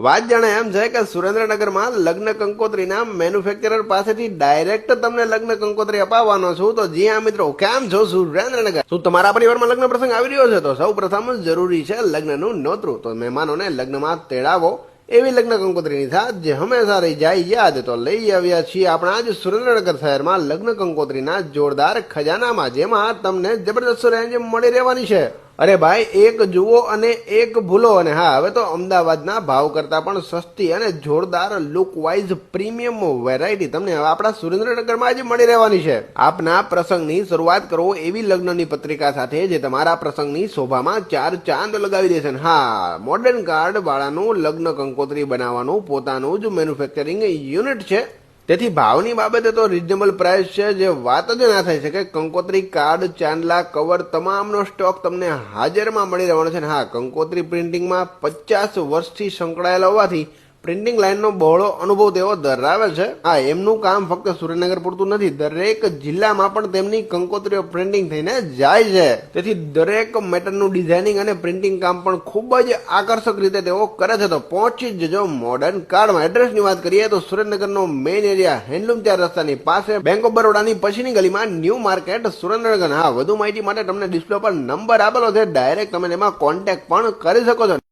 વાત જાણે એમ છે કે સુરેન્દ્રનગરમાં લગ્ન કંકોત્રીના મેન્યુફેક્ચરર પાસેથી ડાયરેક્ટ તમને લગ્ન કંકોત્રી અપાવવાનો છું. તો જી હા મિત્રો, કેમ છો સુરેન્દ્રનગર? શું તમારા પરિવારમાં લગ્ન પ્રસંગ આવી રહ્યો છે? તો સૌ પ્રથમ જરૂરી છે લગ્નનું નોતરું. તો મહેમાનોને લગ્નમાં તેડાવો એવી લગ્ન કંકોત્રીની થાત જે હંમેશા રહી જાય યાદ. તો લઈ આવ્યા છીએ આપણા જ સુરેન્દ્રનગર શહેરમાં લગ્ન કંકોત્રીના જોરદાર ખજાનામાં, જેમાં તમને જબરદસ્ત રેન્જ મળી રહેવાની છે. અરે ભાઈ, એક જુઓ અને એક ભૂલો. અને હા, હવે તો અમદાવાદના ભાવ કરતા પણ સસ્તી અને જોરદાર લુક વાઇઝ પ્રીમિયમ વેરાયટી તમને હવે આપણા સુરેન્દ્રનગરમાં જ મળી રહેવાની છે. આપના પ્રસંગની શરૂઆત કરો એવી લગ્નની પત્રિકા સાથે જે તમારા પ્રસંગની શોભામાં ચાર ચાંદ લગાવી દેશે. હા, મોડર્ન કાર્ડ વાળાનું લગ્ન કંકોત્રી બનાવવાનું પોતાનું જ મેન્યુફેક્ચરિંગ યુનિટ છે. તેથી ભાવની બાબતે તો રિઝનેબલ પ્રાઇસ છે, જે વાત જ ના થઈ શકે. કંકોત્રી કાર્ડ, ચાંદલા, કવર તમામનો સ્ટોક તમને હાજરમાં મળી રહેવાનો છે. હા, કંકોત્રી પ્રિન્ટિંગમાં 50 વર્ષથી સંકળાયેલા હોવાથી પ્રિન્ટિંગ લાઇનનો બહોળો અનુભવ તેઓ ધરાવે છે. હા, એમનું કામ ફક્ત સુરેન્દ્રનગર પૂરતું નથી, દરેક જિલ્લામાં પણ તેમની કંકોત્રીઓ પ્રિન્ટિંગ થઈને જાય છે. તેથી દરેક મેટરનું ડિઝાઇનિંગ અને પ્રિન્ટિંગ કામ પણ ખૂબ જ આકર્ષક રીતે તેઓ કરે છે. તો પહોંચી જજો મોડર્ન કાર્ડમાં. એડ્રેસની વાત કરીએ તો સુરેન્દ્રનગરનો મેઇન એરિયા હેન્ડલૂમ 4 રસ્તાની પાસે, બેંક ઓફ બરોડાની પછીની ગલીમાં, ન્યૂ માર્કેટ, સુરેન્દ્રનગર. હા, વધુ માહિતી માટે તમને ડિસ્પ્લે પર નંબર આપેલો છે, ડાયરેક્ટ તમે એમાં કોન્ટેક્ટ પણ કરી શકો છો.